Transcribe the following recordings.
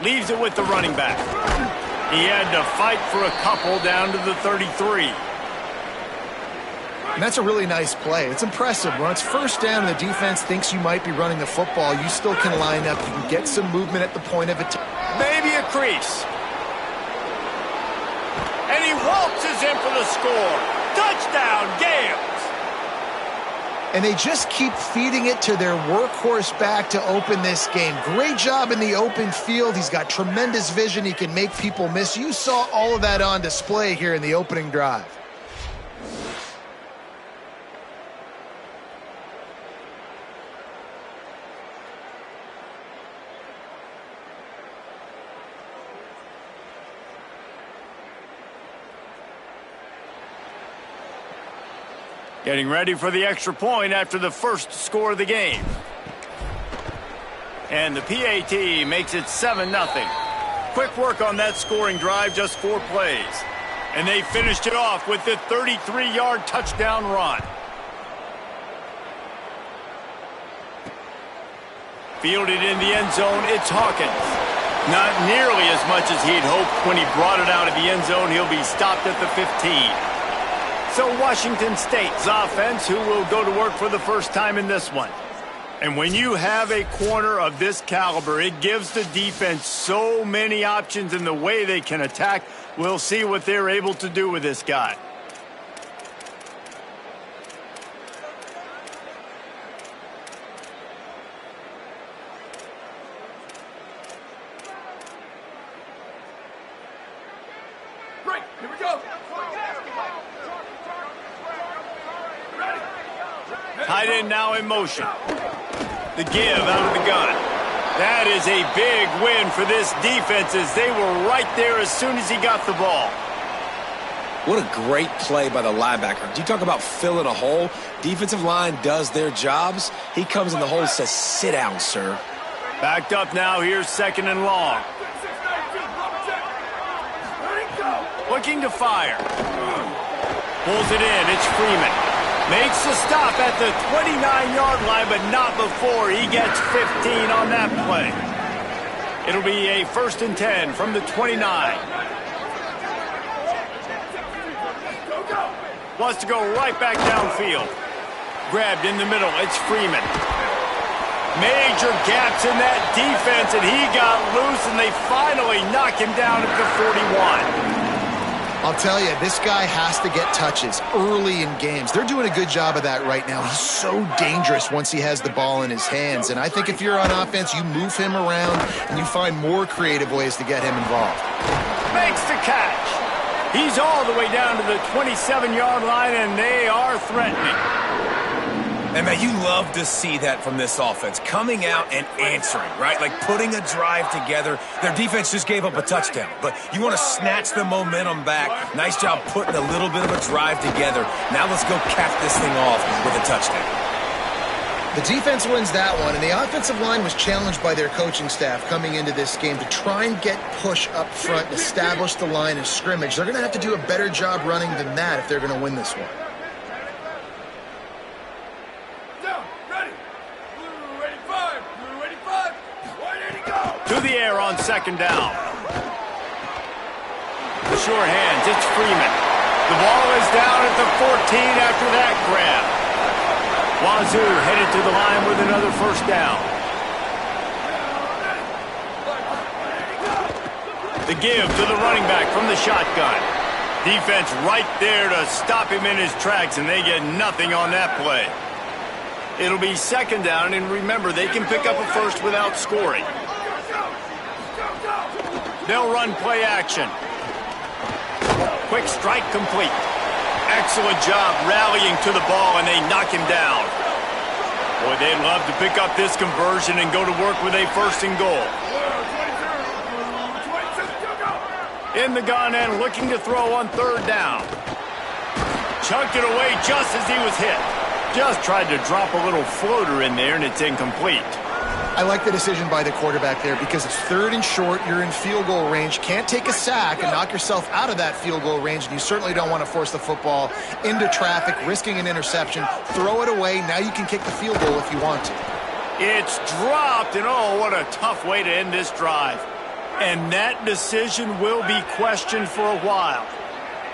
Leaves it with the running back. He had to fight for a couple down to the 33. And that's a really nice play. It's impressive. When it's first down and the defense thinks you might be running the football, you still can line up. You can get some movement at the point of attack. Maybe a crease. And he waltzes in for the score. Touchdown, Gales. And they just keep feeding it to their workhorse back to open this game. Great job in the open field. He's got tremendous vision. He can make people miss. You saw all of that on display here in the opening drive. Getting ready for the extra point after the first score of the game. And the PAT makes it 7-0. Quick work on that scoring drive, just 4 plays. And they finished it off with the 33-yard touchdown run. Fielded in the end zone, it's Hawkins. Not nearly as much as he'd hoped when he brought it out of the end zone. He'll be stopped at the 15. So Washington State's offense, who will go to work for the first time in this one. And when you have a corner of this caliber, it gives the defense so many options in the way they can attack. We'll see what they're able to do with this guy. Right, here we go. Tight end now in motion. The give out of the gun. That is a big win for this defense as they were right there as soon as he got the ball. What a great play by the linebacker. Do you talk about filling a hole? Defensive line does their jobs. He comes in the hole and says, sit down, sir. Backed up now, here's 2nd and long. Looking to fire. Pulls it in, it's Freeman. Makes the stop at the 29-yard line, but not before he gets 15 on that play. It'll be a 1st and 10 from the 29. Wants to go right back downfield. Grabbed in the middle, it's Freeman. Major gaps in that defense, and he got loose, and they finally knock him down at the 41. I'll tell you, this guy has to get touches early in games. They're doing a good job of that right now. He's so dangerous once he has the ball in his hands. And I think if you're on offense, you move him around and you find more creative ways to get him involved. Makes the catch. He's all the way down to the 27-yard line, and they are threatening. And, man, you love to see that from this offense, coming out and answering, right? Like putting a drive together. Their defense just gave up a touchdown, but you want to snatch the momentum back. Nice job putting a little bit of a drive together. Now let's go cap this thing off with a touchdown. The defense wins that one, and the offensive line was challenged by their coaching staff coming into this game to try and get push up front and establish the line of scrimmage. They're going to have to do a better job running than that if they're going to win this one. To the air on 2nd down. Sure hands, it's Freeman. The ball is down at the 14 after that grab. Wazoo headed to the line with another 1st down. The give to the running back from the shotgun. Defense right there to stop him in his tracks, and they get nothing on that play. It'll be 2nd down, and remember, they can pick up a first without scoring. They'll run play action. Quick strike complete. Excellent job rallying to the ball, and they knock him down. Boy, they'd love to pick up this conversion and go to work with a 1st and goal. In the gun and looking to throw on 3rd down. Chucked it away just as he was hit. Just tried to drop a little floater in there, and it's incomplete. I like the decision by the quarterback there because it's 3rd and short. You're in field goal range. Can't take a sack and knock yourself out of that field goal range, and you certainly don't want to force the football into traffic, risking an interception. Throw it away. Now you can kick the field goal if you want to. It's dropped, and oh, what a tough way to end this drive. And that decision will be questioned for a while.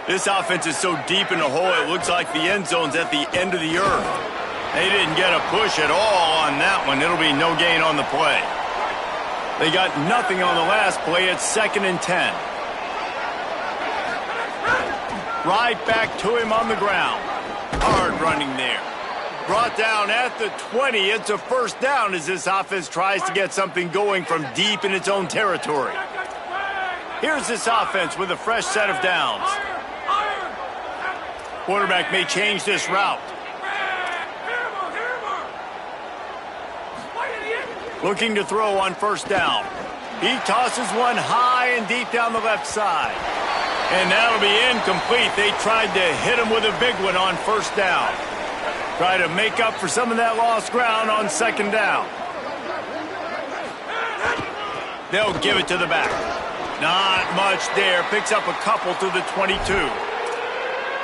This offense is so deep in the hole, it looks like the end zone's at the end of the earth. They didn't get a push at all on that one. It'll be no gain on the play. They got nothing on the last play. It's 2nd and 10. Right back to him on the ground. Hard running there. Brought down at the 20. It's a first down as this offense tries to get something going from deep in its own territory. Here's this offense with a fresh set of downs. Quarterback may change this route. Looking to throw on first down. He tosses one high and deep down the left side. And that'll be incomplete. They tried to hit him with a big one on first down. Try to make up for some of that lost ground on 2nd down. They'll give it to the back. Not much there. Picks up a couple to the 22.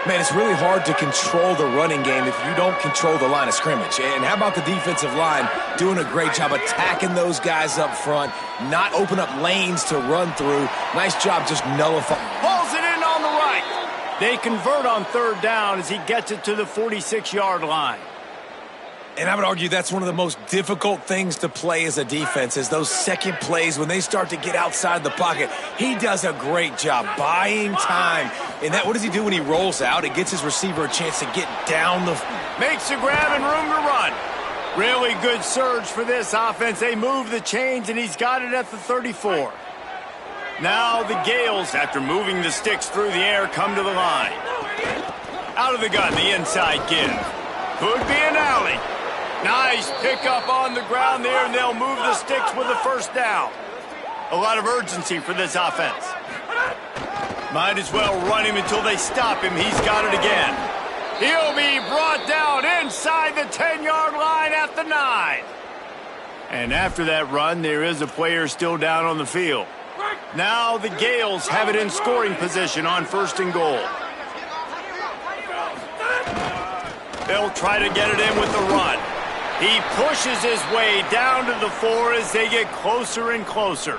Man, it's really hard to control the running game if you don't control the line of scrimmage. And how about the defensive line doing a great job attacking those guys up front, not open up lanes to run through. Nice job just nullifying. Pulls it in on the right. They convert on 3rd down as he gets it to the 46-yard line. And I would argue that's one of the most difficult things to play as a defense is those second plays when they start to get outside the pocket. He does a great job buying time. And what does he do when he rolls out? It gets his receiver a chance to get down the... Makes the grab and room to run. Really good surge for this offense. They move the chains, and he's got it at the 34. Now the Gales, after moving the sticks through the air, come to the line. Out of the gun, the inside give. Could be an alley. Nice pickup on the ground there, and they'll move the sticks with the first down. A lot of urgency for this offense. Might as well run him until they stop him. He's got it again. He'll be brought down inside the 10-yard line at the 9. And after that run, there is a player still down on the field. Now the Gales have it in scoring position on 1st and goal. They'll try to get it in with the run. He pushes his way down to the 4 as they get closer and closer.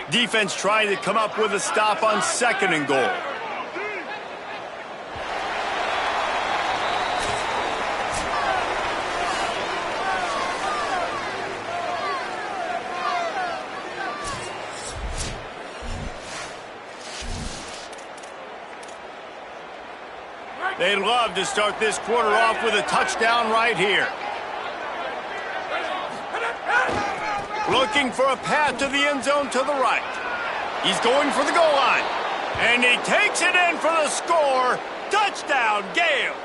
Defense trying to come up with a stop on 2nd and goal. They'd love to start this quarter off with a touchdown right here. Looking for a path to the end zone to the right. He's going for the goal line. And he takes it in for the score. Touchdown, Gales.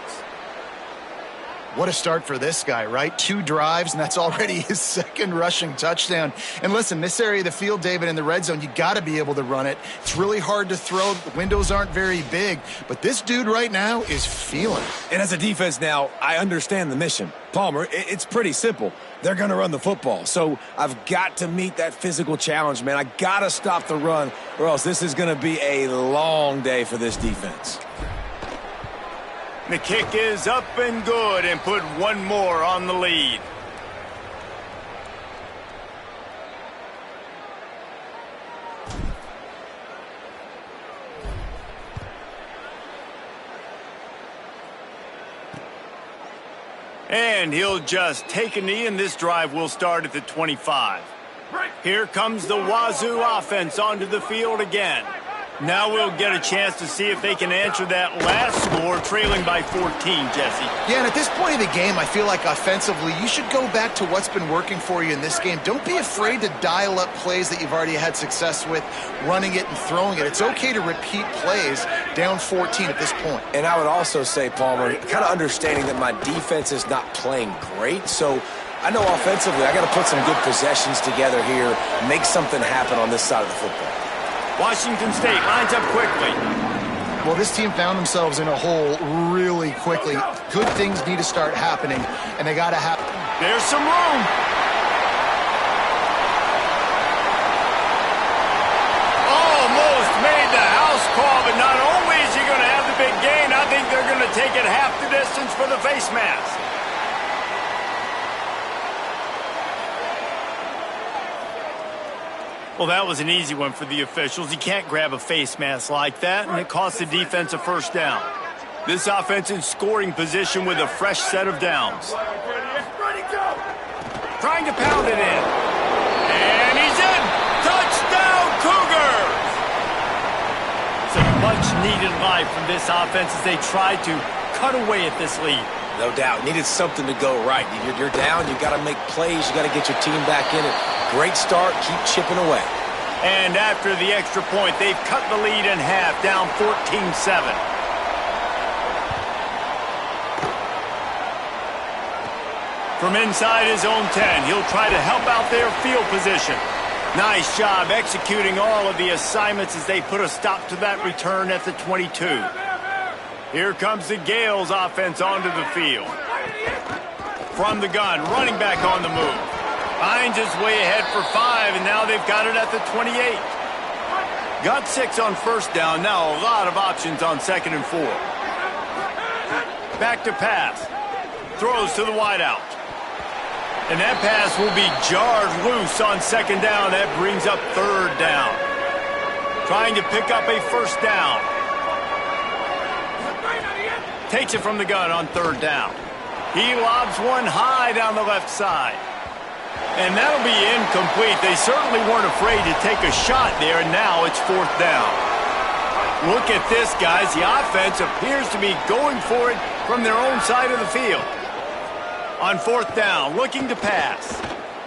What a start for this guy, right? 2 drives, and that's already his 2nd rushing touchdown. And listen, this area of the field, David, in the red zone, you got to be able to run it. It's really hard to throw. The windows aren't very big, but this dude right now is feeling it. And as a defense now, I understand the mission. Palmer, it's pretty simple. They're going to run the football. So I've got to meet that physical challenge, man. I got to stop the run, or else this is going to be a long day for this defense. The kick is up and good and put one more on the lead. And he'll just take a knee, and this drive will start at the 25. Here comes the Wazoo offense onto the field again. Now we'll get a chance to see if they can answer that last score, trailing by 14, Jesse. Yeah, and at this point of the game, I feel like offensively, you should go back to what's been working for you in this game. Don't be afraid to dial up plays that you've already had success with, running it and throwing it. It's okay to repeat plays down 14 at this point. And I would also say, Palmer, kind of understanding that my defense is not playing great, so I know offensively I got to put some good possessions together here, make something happen on this side of the football. Washington State lines up quickly. Well, this team found themselves in a hole really quickly. Good things need to start happening, and they got to happen. There's some room. Almost made the house call, but not only is he going to have the big gain, I think they're going to take it half the distance for the face mask. Well, that was an easy one for the officials. You can't grab a face mask like that, and it cost the defense a first down. This offense in scoring position with a fresh set of downs. Trying to pound it in. And he's in! Touchdown, Cougars! Some much-needed life from this offense as they tried to cut away at this lead. No doubt. Needed something to go right. You're down. You got to make plays. You got to get your team back in it. Great start. Keep chipping away. And after the extra point, they've cut the lead in half, down 14-7. From inside his own 10, he'll try to help out their field position. Nice job executing all of the assignments as they put a stop to that return at the 22. Here comes the Gales offense onto the field. From the gun, running back on the move. Hines is way ahead for 5, and now they've got it at the 28. Got 6 on first down, now a lot of options on 2nd and 4. Back to pass. Throws to the wideout. And that pass will be jarred loose on 2nd down. That brings up 3rd down. Trying to pick up a first down. Takes it from the gun on 3rd down. He lobs one high down the left side. And that'll be incomplete. They certainly weren't afraid to take a shot there, and now it's 4th down. Look at this, guys. The offense appears to be going for it from their own side of the field. On 4th down, looking to pass.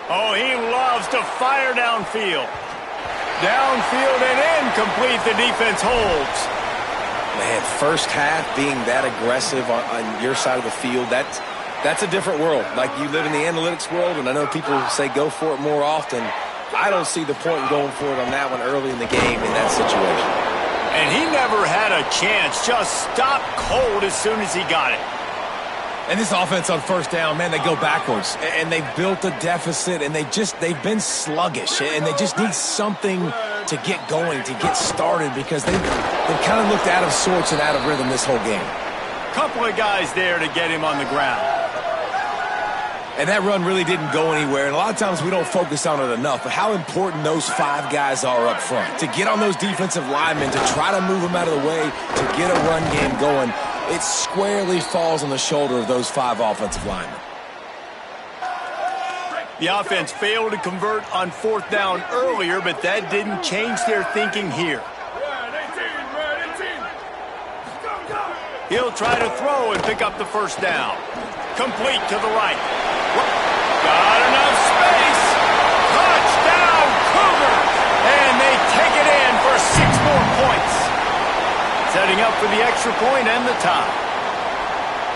Oh, he loves to fire downfield. Downfield and incomplete. The defense holds. Man, first half being that aggressive on your side of the field, that's a different world. Like, you live in the analytics world, and I know people say go for it more often. I don't see the point in going for it on that one early in the game in that situation. And he never had a chance. Just stopped cold as soon as he got it. And this offense on first down, man, they go backwards. And they've built a deficit, and they've been sluggish. And they just need something to get going, to get started, because they've kind of looked out of sorts and out of rhythm this whole game. Couple of guys there to get him on the ground. And that run really didn't go anywhere. And a lot of times we don't focus on it enough, but how important those 5 guys are up front. To get on those defensive linemen, to try to move them out of the way, to get a run game going, it squarely falls on the shoulder of those 5 offensive linemen. The offense failed to convert on 4th down earlier, but that didn't change their thinking here. He'll try to throw and pick up the first down. Complete to the right. Got enough space. Touchdown, Cougars! And they take it in for 6 more points. Setting up for the extra point and the tie.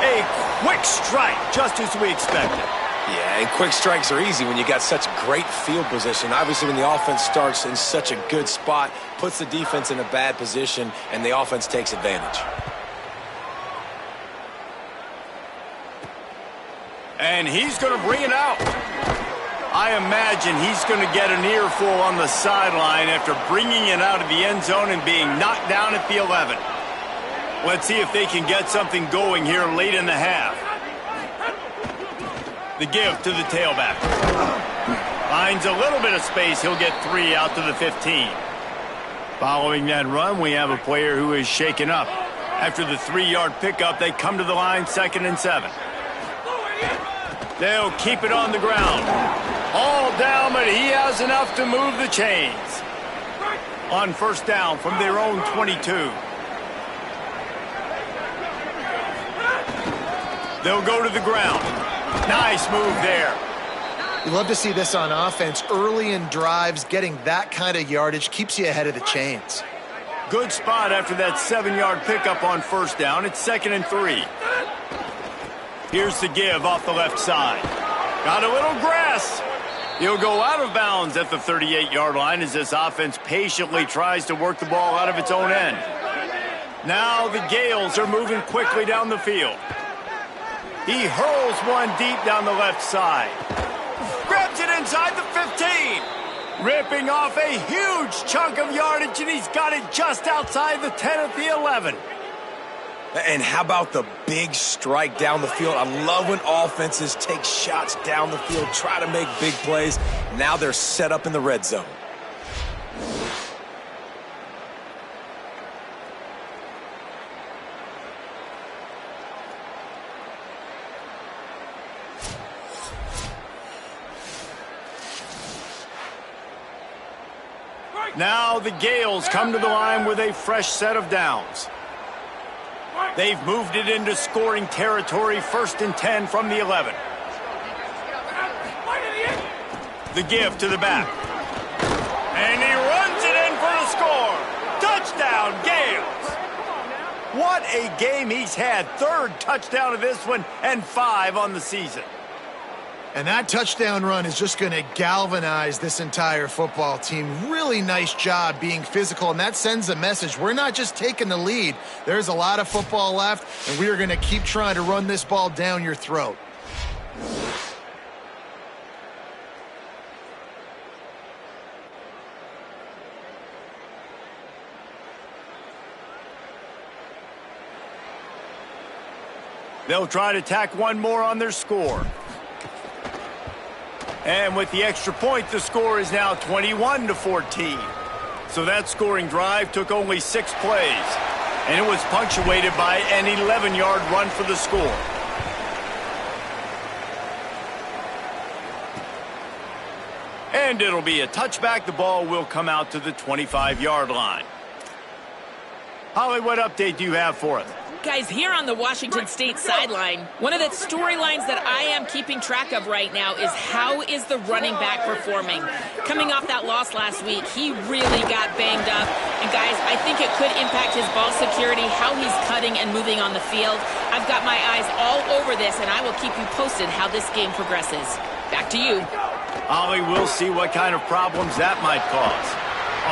A quick strike, just as we expected. Yeah, and quick strikes are easy when you got such great field position. Obviously, when the offense starts in such a good spot, puts the defense in a bad position, and the offense takes advantage. And he's going to bring it out. I imagine he's going to get an earful on the sideline after bringing it out of the end zone and being knocked down at the 11. Let's see if they can get something going here late in the half. The give to the tailback. Finds a little bit of space. He'll get 3 out to the 15. Following that run, we have a player who is shaken up. After the 3-yard pickup, they come to the line 2nd and 7. They'll keep it on the ground. All down, but he has enough to move the chains. On first down from their own 22. They'll go to the ground. Nice move there. You love to see this on offense. Early in drives, getting that kind of yardage keeps you ahead of the chains. Good spot after that 7-yard pickup on first down. It's 2nd and 3. Here's the give off the left side. Got a little grass. He'll go out of bounds at the 38-yard line as this offense patiently tries to work the ball out of its own end. Now the Gales are moving quickly down the field. He hurls one deep down the left side. Grabs it inside the 15. Ripping off a huge chunk of yardage, and he's got it just outside the 10 at the 11. And how about the big strike down the field? I love when offenses take shots down the field, try to make big plays. Now they're set up in the red zone. Now the Gales come to the line with a fresh set of downs. They've moved it into scoring territory, 1st and 10 from the 11. The give to the back. And he runs it in for the score. Touchdown, Gales. What a game he's had. 3rd touchdown of this one and 5 on the season. And that touchdown run is just going to galvanize this entire football team. Really nice job being physical, and that sends a message. We're not just taking the lead. There's a lot of football left, and we are going to keep trying to run this ball down your throat. They'll try to tack one more on their score. And with the extra point, the score is now 21-14. So that scoring drive took only 6 plays. And it was punctuated by an 11-yard run for the score. And it'll be a touchback. The ball will come out to the 25-yard line. Holly, what update do you have for us? Guys, here on the Washington State sideline, one of the storylines that I am keeping track of right now is how is the running back performing? Coming off that loss last week, he really got banged up. And guys, I think it could impact his ball security, how he's cutting and moving on the field. I've got my eyes all over this, and I will keep you posted how this game progresses. Back to you. Ollie, we'll see what kind of problems that might cause.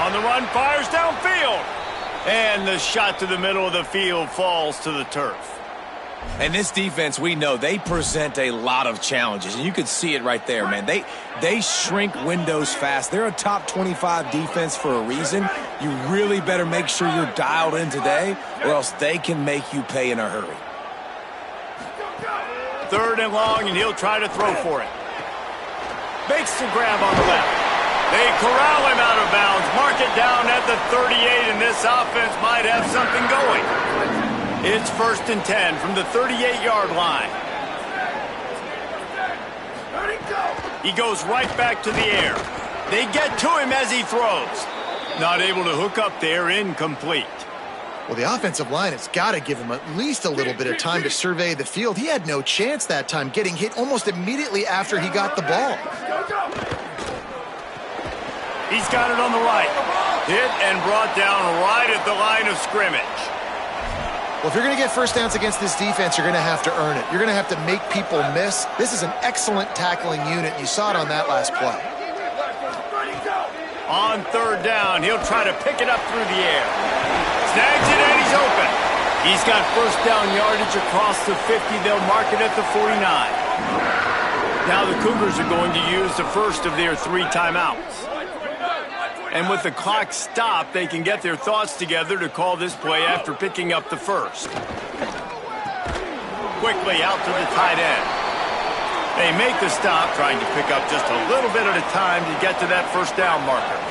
On the run, fires downfield. And the shot to the middle of the field falls to the turf. And this defense, we know, they present a lot of challenges. And you can see it right there, man. They shrink windows fast. They're a top 25 defense for a reason. You really better make sure you're dialed in today, or else they can make you pay in a hurry. 3rd and long, and he'll try to throw for it. Makes the grab on the left. They corral him out of bounds, mark it down at the 38, and this offense might have something going. It's 1st and 10 from the 38-yard line. He goes right back to the air. They get to him as he throws. Not able to hook up there, incomplete. Well, the offensive line has got to give him at least a little bit of time to survey the field. He had no chance that time, getting hit almost immediately after he got the ball. He's got it on the right. Hit and brought down right at the line of scrimmage. Well, if you're going to get first downs against this defense, you're going to have to earn it. You're going to have to make people miss. This is an excellent tackling unit. You saw it on that last play. On 3rd down, he'll try to pick it up through the air. Snags it and he's open. He's got first down yardage across the 50. They'll mark it at the 49. Now the Cougars are going to use the first of their 3 timeouts. And with the clock stopped, they can get their thoughts together to call this play after picking up the first. Quickly out to the tight end. They make the stop, trying to pick up just a little bit at a time to get to that first down marker.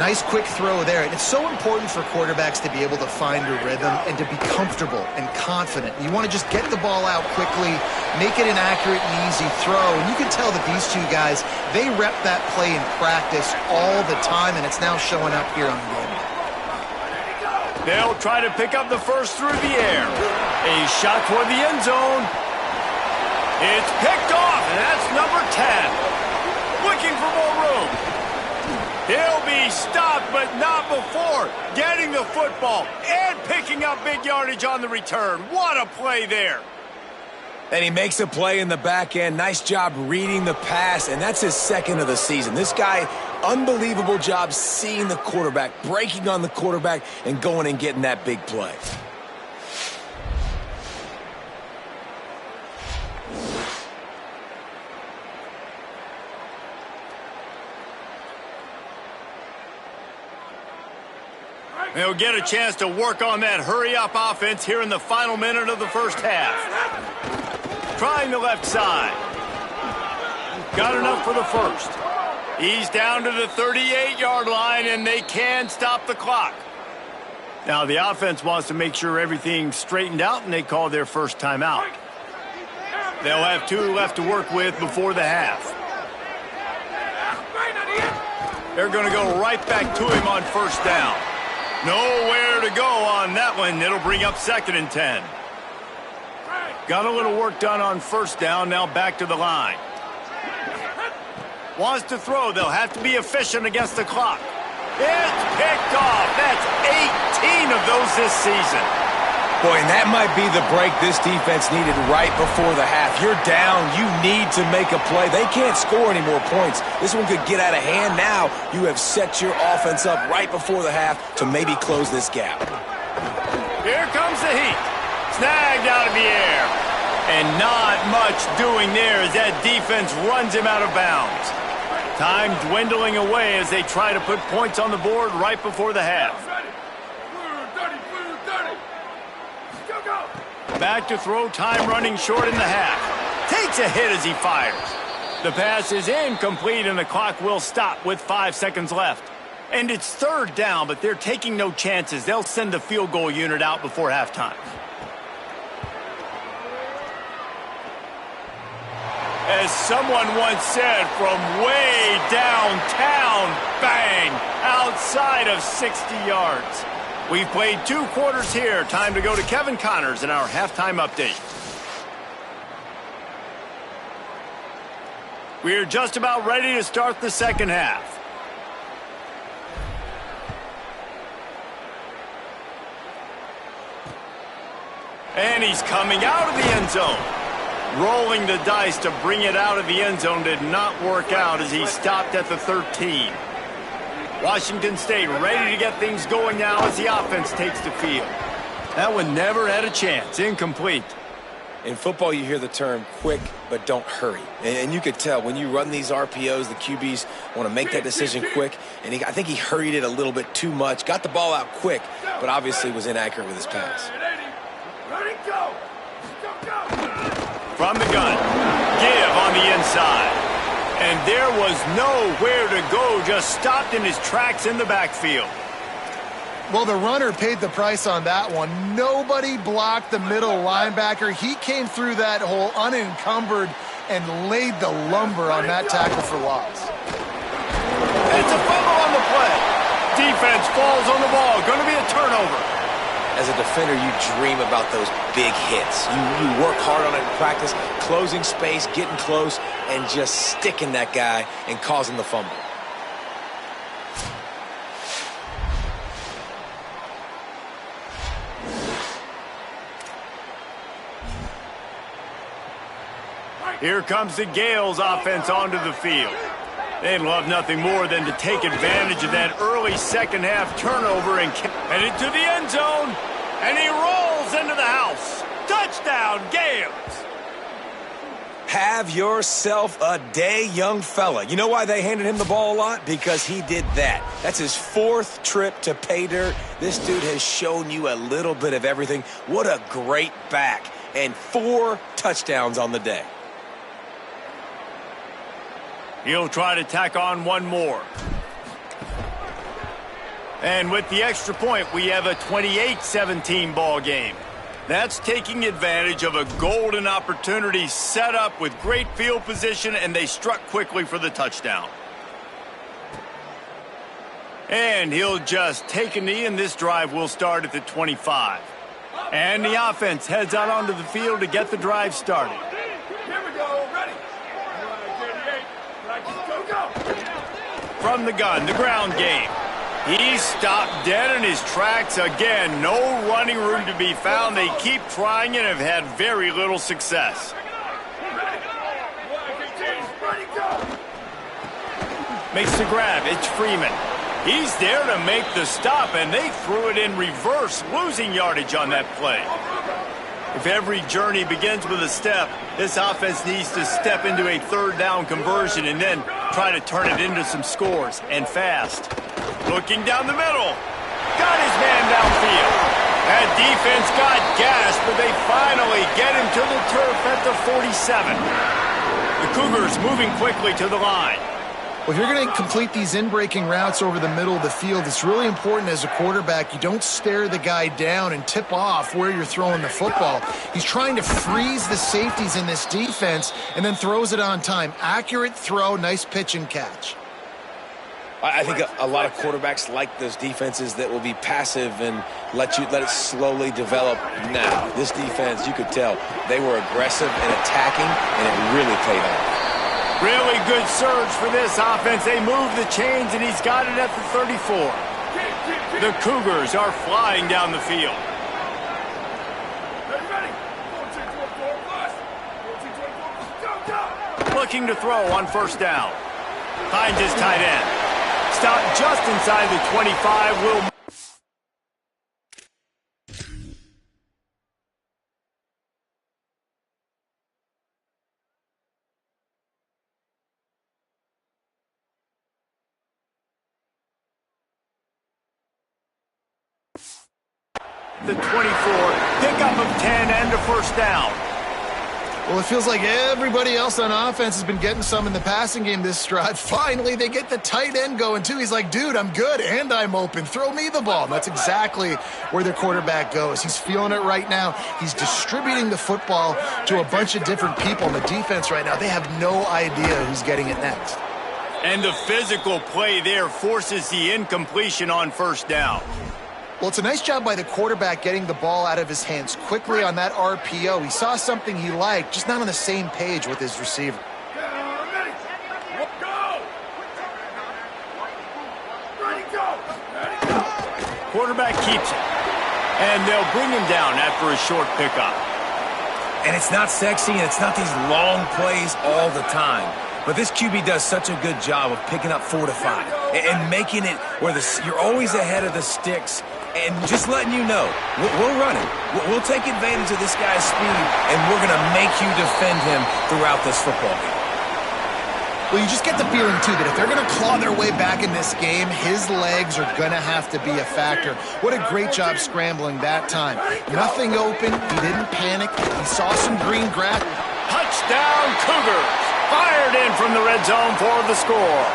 Nice quick throw there. And it's so important for quarterbacks to be able to find a rhythm and to be comfortable and confident. You want to just get the ball out quickly, make it an accurate and easy throw. And you can tell that these two guys, they rep that play in practice all the time, and it's now showing up here on game day. They'll try to pick up the first through the air. A shot toward the end zone. It's picked off, and that's number 10. Looking for more room. He'll be stopped, but not before getting the football and picking up big yardage on the return. What a play there. And he makes a play in the back end. Nice job reading the pass, and that's his 2nd of the season. This guy, unbelievable job seeing the quarterback, breaking on the quarterback, and going and getting that big play. They'll get a chance to work on that hurry-up offense here in the final minute of the first half. Trying the left side. Got enough for the first. He's down to the 38-yard line, and they can stop the clock. Now, the offense wants to make sure everything's straightened out, and they call their first timeout. They'll have 2 left to work with before the half. They're going to go right back to him on first down. Nowhere to go on that one. It'll bring up 2nd and 10. Got a little work done on first down. Now back to the line. Wants to throw. They'll have to be efficient against the clock. It's picked off. That's 18 of those this season. Boy, and that might be the break this defense needed right before the half. You're down. You need to make a play. They can't score any more points. This one could get out of hand now. You have set your offense up right before the half to maybe close this gap. Here comes the heat. Snagged out of the air. And not much doing there as that defense runs him out of bounds. Time dwindling away as they try to put points on the board right before the half. Back to throw, time running short in the half. Takes a hit as he fires. The pass is incomplete and the clock will stop with 5 seconds left. And it's 3rd down, but they're taking no chances. They'll send the field goal unit out before halftime. As someone once said, from way downtown, bang, outside of 60 yards. We've played 2 quarters here. Time to go to Kevin Connors in our halftime update. We're just about ready to start the second half. And he's coming out of the end zone. Rolling the dice to bring it out of the end zone did not work out as he stopped at the 13. Washington State ready to get things going now as the offense takes the field. That one never had a chance. Incomplete. In football, you hear the term quick, but don't hurry. And you could tell when you run these RPOs, the QBs want to make that decision quick. And I think he hurried it a little bit too much. Got the ball out quick, but obviously was inaccurate with his pass. From the gun, give on the inside. And there was nowhere to go, just stopped in his tracks in the backfield. Well, the runner paid the price on that one. Nobody blocked the middle linebacker. He came through that hole unencumbered and laid the lumber on that tackle for loss. It's a fumble on the play. Defense falls on the ball. Going to be a turnover. As a defender, you dream about those big hits. You work hard on it in practice, closing space, getting close, and just sticking that guy and causing the fumble. Here comes the Gales offense onto the field. They'd love nothing more than to take advantage of that early second half turnover and headed to the end zone. And he rolls into the house. Touchdown, Gales. Have yourself a day, young fella. You know why they handed him the ball a lot? Because he did that. That's his 4th trip to pay dirt. This dude has shown you a little bit of everything. What a great back. And 4 touchdowns on the day. He'll try to tack on one more. And with the extra point, we have a 28-17 ball game. That's taking advantage of a golden opportunity set up with great field position, and they struck quickly for the touchdown. And he'll just take a knee, and this drive will start at the 25. And the offense heads out onto the field to get the drive started. Here we go, ready. Go. From the gun, the ground game. He stopped dead in his tracks again. No running room to be found. They keep trying and have had very little success. Makes the grab. It's Freeman. He's there to make the stop, and they threw it in reverse, losing yardage on that play. If every journey begins with a step, this offense needs to step into a 3rd down conversion and then try to turn it into some scores, and fast. Looking down the middle. Got his man downfield. That defense got gashed, but they finally get him to the turf at the 47. The Cougars moving quickly to the line. Well, if you're going to complete these in-breaking routes over the middle of the field, it's really important as a quarterback you don't stare the guy down and tip off where you're throwing the football. He's trying to freeze the safeties in this defense and then throws it on time. Accurate throw, nice pitch and catch. I think a lot of quarterbacks like those defenses that will be passive and let it slowly develop. Now, this defense, you could tell, they were aggressive and attacking, and it really paid off. Really good surge for this offense. They move the chains, and he's got it at the 34. The Cougars are flying down the field. Looking to throw on first down. Finds his tight end. Stopped just inside the 25. Will the 24. Pickup of 10 and a first down. Well, it feels like everybody else on offense has been getting some in the passing game this drive. Finally, they get the tight end going, too. He's like, dude, I'm good, and I'm open. Throw me the ball. And that's exactly where their quarterback goes. He's feeling it right now. He's distributing the football to a bunch of different people on the defense right now. They have no idea who's getting it next. And the physical play there forces the incompletion on first down. Well, it's a nice job by the quarterback getting the ball out of his hands quickly on that RPO. He saw something he liked, just not on the same page with his receiver. Quarterback keeps it. And they'll bring him down after a short pickup. And it's not sexy, and it's not these long plays all the time. But this QB does such a good job of picking up 4 to 5 and making it where you're always ahead of the sticks and just letting you know, we'll run it. We'll take advantage of this guy's speed, and we're going to make you defend him throughout this football game. Well, you just get the feeling, too, that if they're going to claw their way back in this game, his legs are going to have to be a factor. What a great job scrambling that time. Nothing open. He didn't panic. He saw some green grass. Touchdown, Cougars! Fired in from the red zone for the score.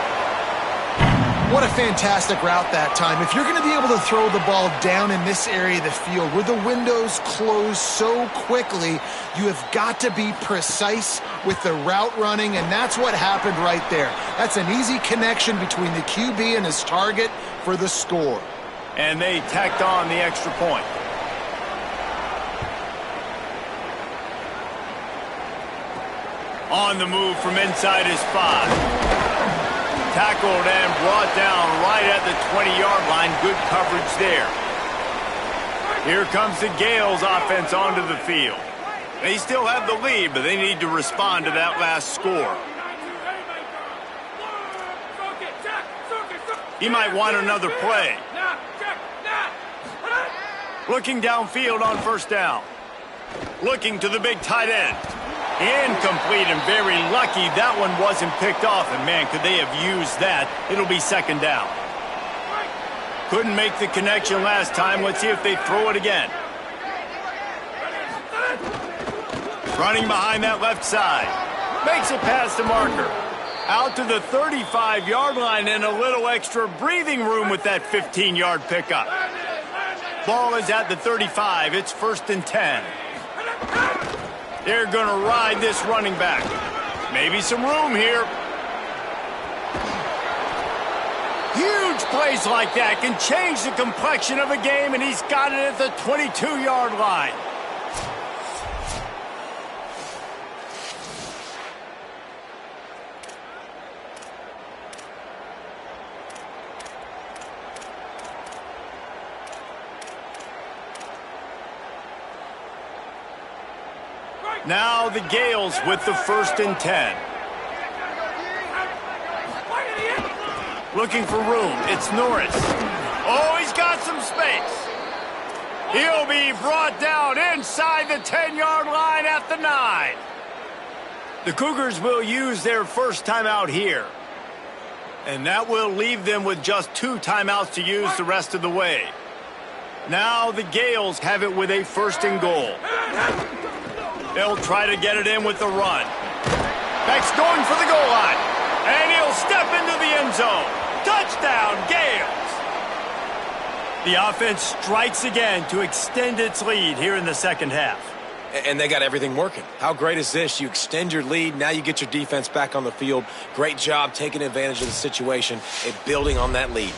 What a fantastic route that time. If you're going to be able to throw the ball down in this area of the field where the windows close so quickly, you have got to be precise with the route running, and that's what happened right there. That's an easy connection between the QB and his target for the score. And they tacked on the extra point. On the move from inside his 5. Tackled and brought down right at the 20-yard line. Good coverage there. Here comes the Gales offense onto the field. They still have the lead, but they need to respond to that last score. He might want another play. Looking downfield on first down. Looking to the big tight end. Incomplete, and very lucky that one wasn't picked off. And, man, could they have used that? It'll be second down. Couldn't make the connection last time. Let's see if they throw it again. Running behind that left side. Makes it past the marker. Out to the 35-yard line, and a little extra breathing room with that 15-yard pickup. Ball is at the 35. It's 1st and 10. They're going to ride this running back. Maybe some room here. Huge plays like that can change the complexion of a game, and he's got it at the 22-yard line. Now the Gales with the 1st and 10. Looking for room. It's Norris. Oh, he's got some space. He'll be brought down inside the 10-yard line at the 9. The Cougars will use their first timeout here. And that will leave them with just 2 timeouts to use the rest of the way. Now the Gales have it with a 1st and goal. They'll try to get it in with the run. Beck's going for the goal line. And he'll step into the end zone. Touchdown, Gales. The offense strikes again to extend its lead here in the second half. And they got everything working. How great is this? You extend your lead. Now you get your defense back on the field. Great job taking advantage of the situation and building on that lead.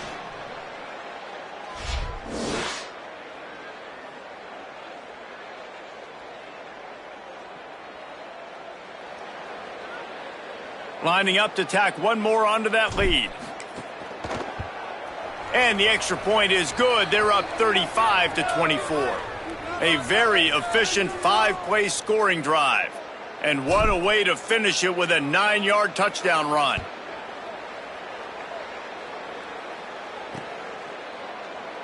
Lining up to tack one more onto that lead. And the extra point is good. They're up 35-24. A very efficient 5-play scoring drive. And what a way to finish it with a 9-yard touchdown run.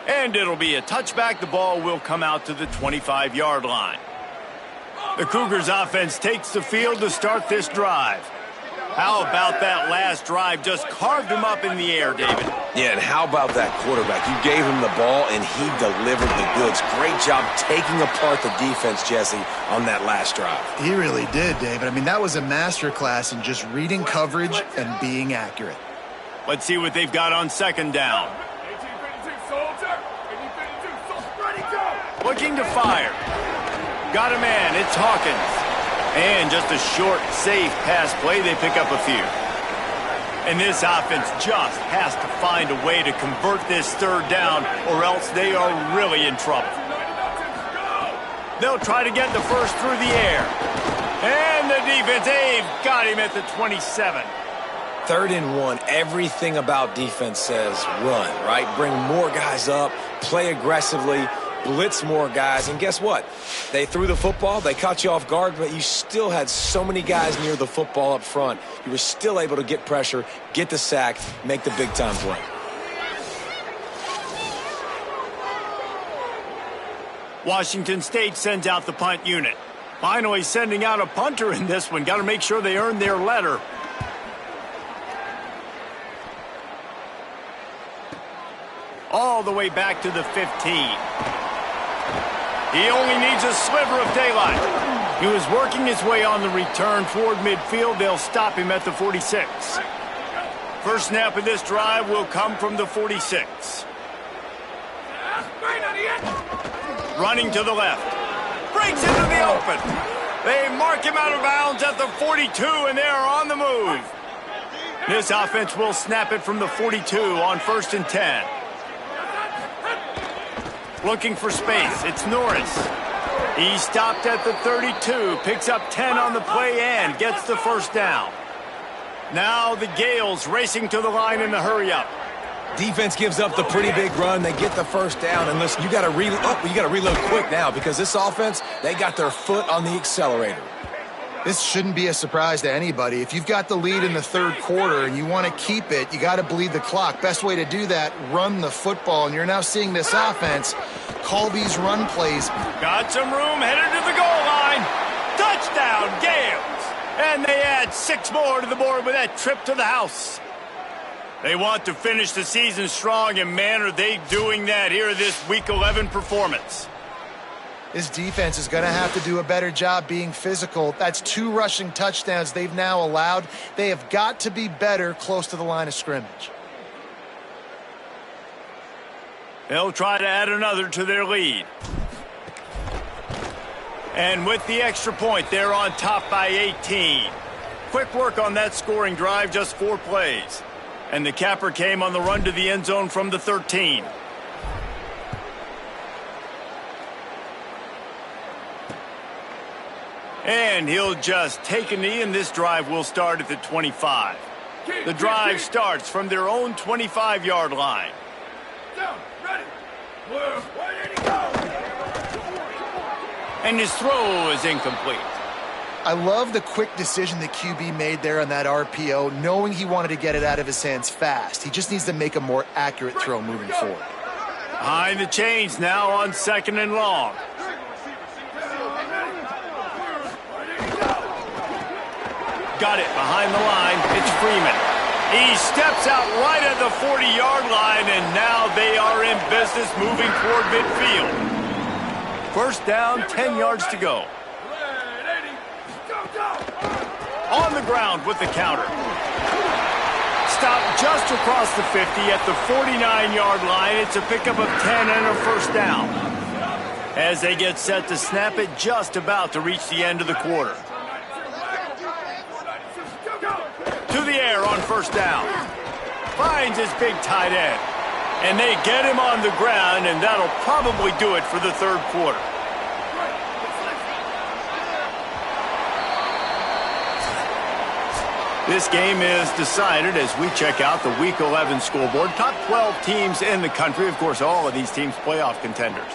And it'll be a touchback. The ball will come out to the 25-yard line. The Cougars offense takes the field to start this drive. How about that last drive? Just carved him up in the air, David. Yeah, and how about that quarterback? You gave him the ball, and he delivered the goods. Great job taking apart the defense, Jesse, on that last drive. He really did, David. I mean, that was a masterclass in just reading coverage and being accurate. Let's see what they've got on second down. 1852 soldier. 1852 soldier. Ready, go. Looking to fire. Got a man. It's Hawkins. And just a short, safe pass play, they pick up a few. And this offense just has to find a way to convert this third down, or else they are really in trouble. They'll try to get the first through the air. And the defense, they've got him at the 27. 3rd and 1, everything about defense says run, right? Bring more guys up, play aggressively, blitz more guys, and guess what? They threw the football, they caught you off guard, but you still had so many guys near the football up front. You were still able to get pressure, get the sack, make the big-time play. Washington State sends out the punt unit. Finally sending out a punter in this one. Got to make sure they earn their letter. All the way back to the 15. He only needs a sliver of daylight. He was working his way on the return toward midfield. They'll stop him at the 46. First snap of this drive will come from the 46. Running to the left. Breaks into the open. They mark him out of bounds at the 42, and they are on the move. This offense will snap it from the 42 on 1st and 10. Looking for space. It's Norris. He stopped at the 32, picks up 10 on the play and gets the first down. Now the Gales racing to the line in the hurry-up. Defense gives up the pretty big run. They get the first down, and listen, you got to reload quick now because this offense, they got their foot on the accelerator. This shouldn't be a surprise to anybody. If you've got the lead in the 3rd quarter and you want to keep it, you got to bleed the clock. Best way to do that, run the football. And you're now seeing this offense call these run plays. Got some room, headed to the goal line. Touchdown, Gales. And they add 6 more to the board with that trip to the house. They want to finish the season strong, and man, are they doing that here in this Week 11 performance. This defense is going to have to do a better job being physical. That's 2 rushing touchdowns they've now allowed. They have got to be better close to the line of scrimmage. They'll try to add another to their lead. And with the extra point, they're on top by 18. Quick work on that scoring drive, just 4 plays. And the capper came on the run to the end zone from the 13. And he'll just take a knee, and this drive will start at the 25. The drive starts from their own 25-yard line. Down, ready. Where did he go? And his throw is incomplete. I love the quick decision that QB made there on that RPO, knowing he wanted to get it out of his hands fast. He just needs to make a more accurate throw moving forward. Behind the chains now on 2nd and long. Got it behind the line. It's Freeman. He steps out right at the 40-yard line, and now they are in business moving toward midfield. First down, 10 yards to go. On the ground with the counter. Stopped just across the 50 at the 49-yard line. It's a pickup of 10 and a first down. as they get set to snap it just about to reach the end of the quarter. To the air on first down. Finds his big tight end. And they get him on the ground, and that'll probably do it for the third quarter. This game is decided as we check out the Week 11 scoreboard. Top 12 teams in the country. Of course, all of these teams playoff contenders.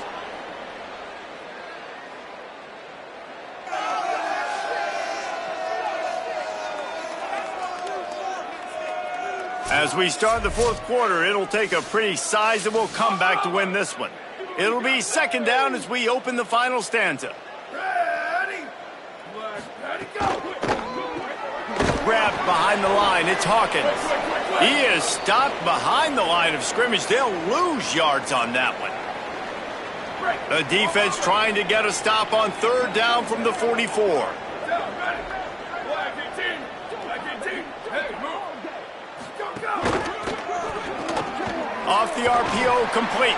As we start the fourth quarter, it'll take a pretty sizable comeback to win this one. It'll be second down as we open the final stanza. Ready, go. Grabbed behind the line, it's Hawkins. He is stopped behind the line of scrimmage. They'll lose yards on that one. The defense trying to get a stop on third down from the 44. Off the RPO, complete.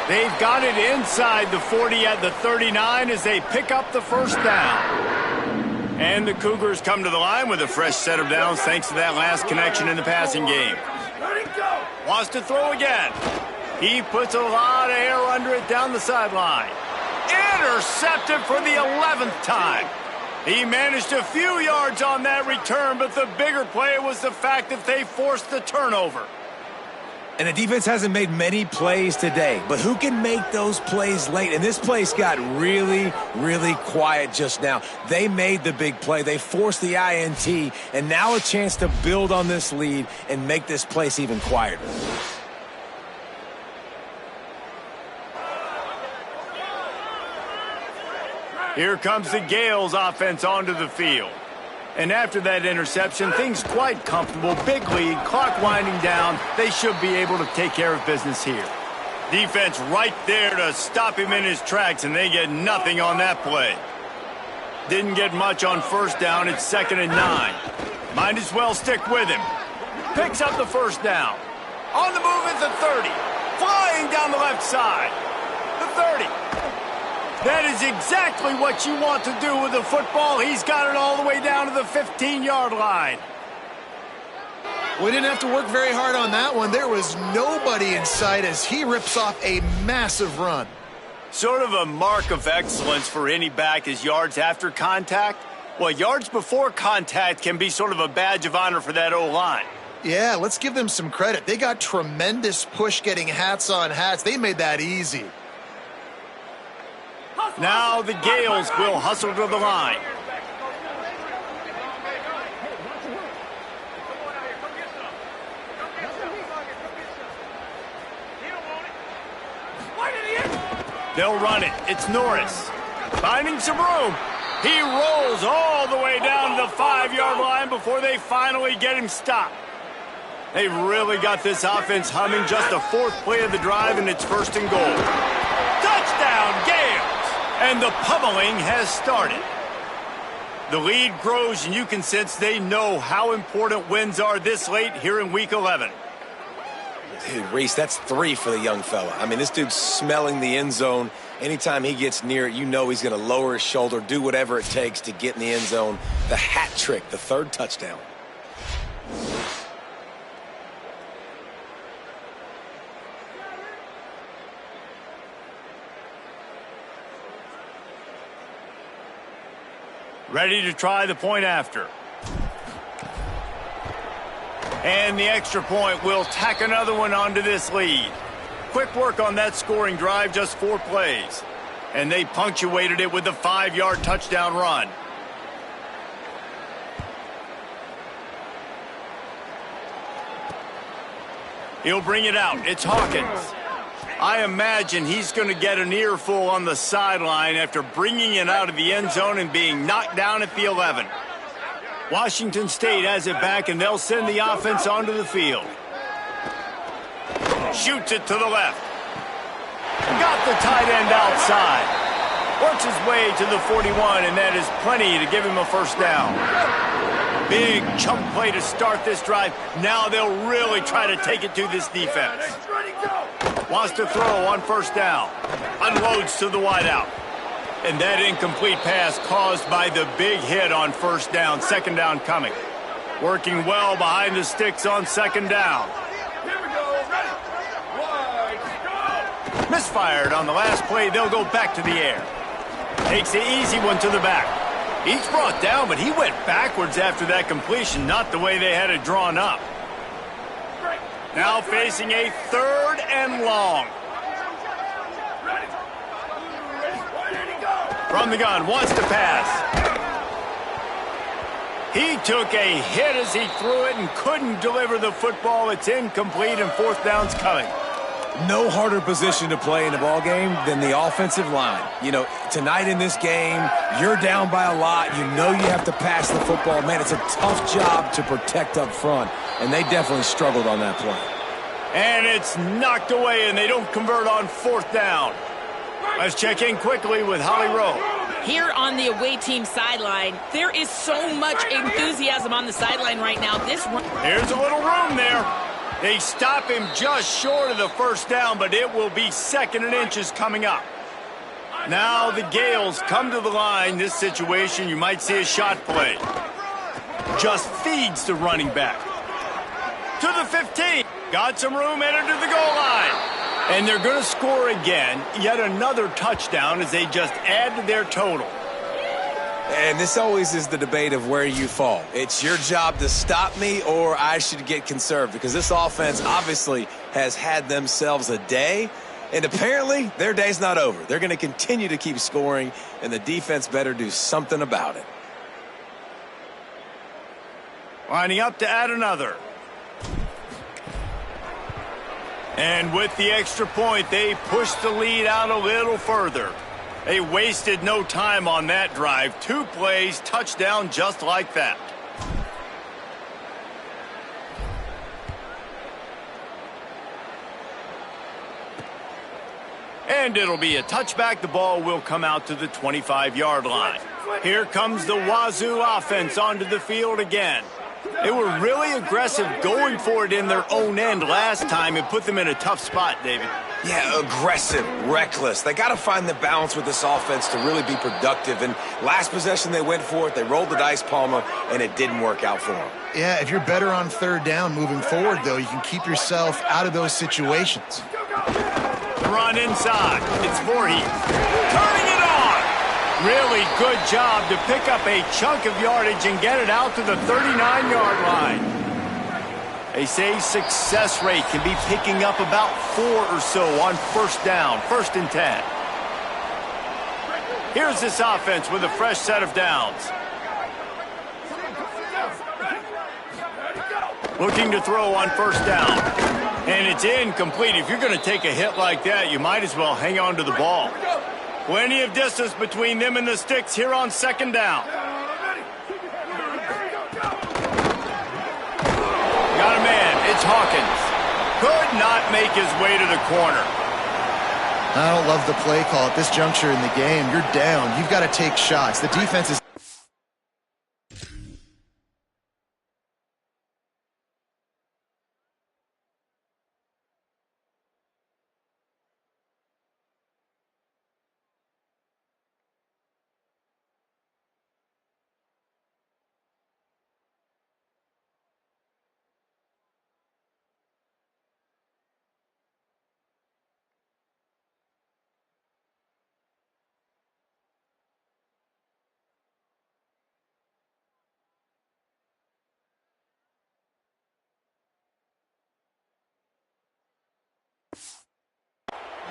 They've got it inside the 40 at the 39 as they pick up the first down. And the Cougars come to the line with a fresh set of downs thanks to that last connection in the passing game. Wants to throw again. He puts a lot of air under it down the sideline. Intercepted for the 11th time. He managed a few yards on that return, but the bigger play was the fact that they forced the turnover. And the defense hasn't made many plays today, but who can make those plays late? And this place got really, really quiet just now. They made the big play. They forced the INT, and now a chance to build on this lead and make this place even quieter. Here comes the Gales offense onto the field. And after that interception, things quite comfortable. Big lead, clock winding down. They should be able to take care of business here. Defense right there to stop him in his tracks, and they get nothing on that play. Didn't get much on first down. It's 2nd and 9. Might as well stick with him. Picks up the first down. On the move at the 30. Flying down the left side. The 30. That is exactly what you want to do with the football. He's got it all the way down to the 15-yard line. We didn't have to work very hard on that one. There was nobody in sight as he rips off a massive run. Sort of a mark of excellence for any back is yards after contact. Well, yards before contact can be sort of a badge of honor for that O-line. Yeah, let's give them some credit. They got tremendous push getting hats on hats. They made that easy. Now the Gales will hustle to the line. They'll run it. It's Norris. Finding some room. He rolls all the way down to the 5-yard line before they finally get him stopped. They've really got this offense humming. Just the 4th play of the drive, and it's 1st and goal. Touchdown, Gales! And the pummeling has started. The lead grows, and you can sense they know how important wins are this late here in Week 11. Dude, Reese, that's 3 for the young fella. I mean, this dude's smelling the end zone. Anytime he gets near it, you know he's going to lower his shoulder, do whatever it takes to get in the end zone. The hat trick, the 3rd touchdown. Ready to try the point after. And the extra point will tack another one onto this lead. Quick work on that scoring drive, just 4 plays. And they punctuated it with a 5-yard touchdown run. He'll bring it out. It's Hawkins. I imagine he's going to get an earful on the sideline after bringing it out of the end zone and being knocked down at the 11. Washington State has it back, and they'll send the offense onto the field. Shoots it to the left. Got the tight end outside. Works his way to the 41, and that is plenty to give him a first down. Big chunk play to start this drive. Now they'll really try to take it to this defense. Ready, go! Wants to throw on first down. Unloads to the wideout. And that incomplete pass caused by the big hit on first down. Second down coming. Working well behind the sticks on second down. Here we go. Ready. Wide. Go. Misfired on the last play. They'll go back to the air. Takes the easy one to the back. He's brought down, but he went backwards after that completion, not the way they had it drawn up. Now facing a third and long. From the gun, wants to pass. He took a hit as he threw it and couldn't deliver the football. It's incomplete and fourth down's coming. No harder position to play in a ball game than the offensive line. You know, tonight in this game, you're down by a lot. You know you have to pass the football. Man, it's a tough job to protect up front, and they definitely struggled on that play. And it's knocked away, and they don't convert on fourth down. Let's check in quickly with Holly Rowe. Here on the away team sideline, there is so much enthusiasm on the sideline right now. Here's a little room there. They stop him just short of the first down, but it will be second and inches coming up. Now the Gales come to the line. This situation, you might see a shot play. Just feeds the running back. To the 15. Got some room, entered to the goal line. And they're going to score again. Yet another touchdown as they just add to their total. And this always is the debate of where you fall. It's your job to stop me or I should get conserved, because this offense obviously has had themselves a day, and apparently their day's not over. They're going to continue to keep scoring, and the defense better do something about it. Lining up to add another. And with the extra point, they push the lead out a little further. They wasted no time on that drive. 2 plays, touchdown just like that. And it'll be a touchback. The ball will come out to the 25-yard line. Here comes the Wazoo offense onto the field again. They were really aggressive going for it in their own end last time. It put them in a tough spot, David. Yeah, aggressive, reckless. They got to find the balance with this offense to really be productive. And last possession they went for it. They rolled the dice, Palmer, and it didn't work out for them. Yeah, if you're better on third down moving forward, though, you can keep yourself out of those situations. The run inside. It's Voorhees. Turning it on. Really good job to pick up a chunk of yardage and get it out to the 39-yard line. They say success rate can be picking up about 4 or so on first down, 1st and 10. Here's this offense with a fresh set of downs. Looking to throw on first down. And it's incomplete. If you're going to take a hit like that, you might as well hang on to the ball. Plenty of distance between them and the sticks here on second down. Got a man. It's Hawkins. Could not make his way to the corner. I don't love the play call at this juncture in the game. You're down. You've got to take shots. The defense is...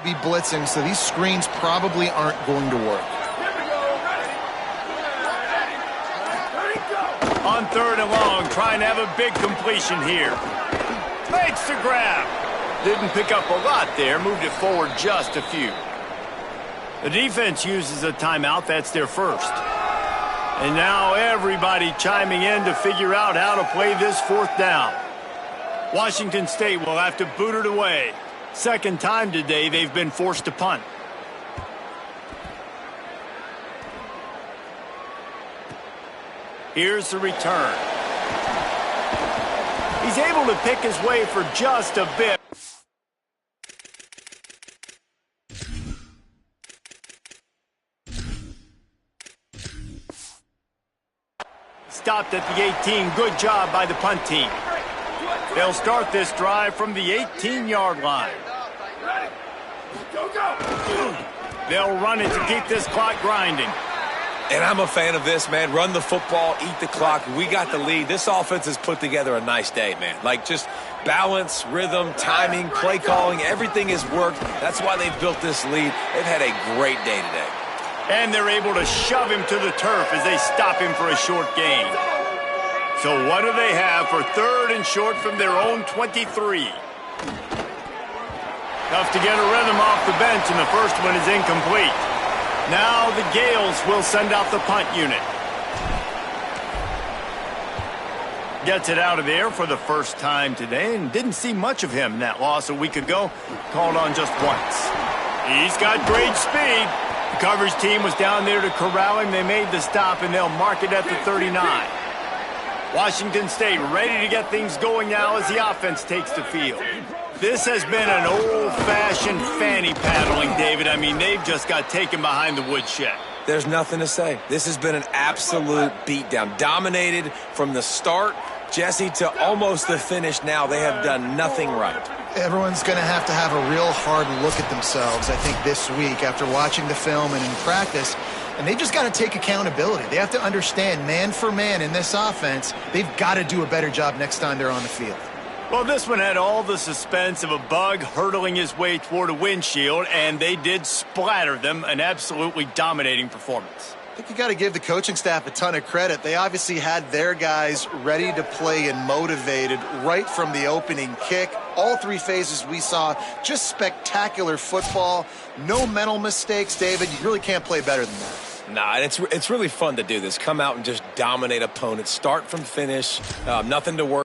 be blitzing, so these screens probably aren't going to work. On third and long, trying to have a big completion here. Makes the grab. Didn't pick up a lot there, moved it forward just a few. The defense uses a timeout. That's their first. And now everybody chiming in to figure out how to play this fourth down. Washington State will have to boot it away. Second time today they've been forced to punt. Here's the return. He's able to pick his way for just a bit. stopped at the 18. Good job by the punt team. They'll start this drive from the 18-yard line. Go, go! They'll run it to keep this clock grinding. And I'm a fan of this, man. Run the football, eat the clock. We got the lead. This offense has put together a nice day, man. Like, just balance, rhythm, timing, play calling, everything has worked. That's why they've built this lead. They've had a great day today. And they're able to shove him to the turf as they stop him for a short gain. So what do they have for 3rd and short from their own 23? Tough to get a rhythm off the bench, and the first one is incomplete. Now the Gales will send out the punt unit. Gets it out of there for the first time today, and didn't see much of him in that loss a week ago. Called on just once. He's got great speed. The coverage team was down there to corral him. They made the stop, and they'll mark it at the 39. Washington State ready to get things going now as the offense takes the field. This has been an old-fashioned fanny paddling, David. I mean, they've just got taken behind the woodshed. There's nothing to say. This has been an absolute beatdown. Dominated from the start, Jesse, to almost the finish now. They have done nothing right. Everyone's going to have a real hard look at themselves, I think, this week after watching the film and in practice. And they've just got to take accountability. They have to understand, man for man in this offense, they've got to do a better job next time they're on the field. Well, this one had all the suspense of a bug hurtling his way toward a windshield, and they did splatter them. An absolutely dominating performance. I think you got to give the coaching staff a ton of credit. They obviously had their guys ready to play and motivated right from the opening kick. All 3 phases we saw, just spectacular football. No mental mistakes, David. You really can't play better than that. Nah, and it's really fun to do this. Come out and just dominate opponents. Start from finish. Nothing to worry.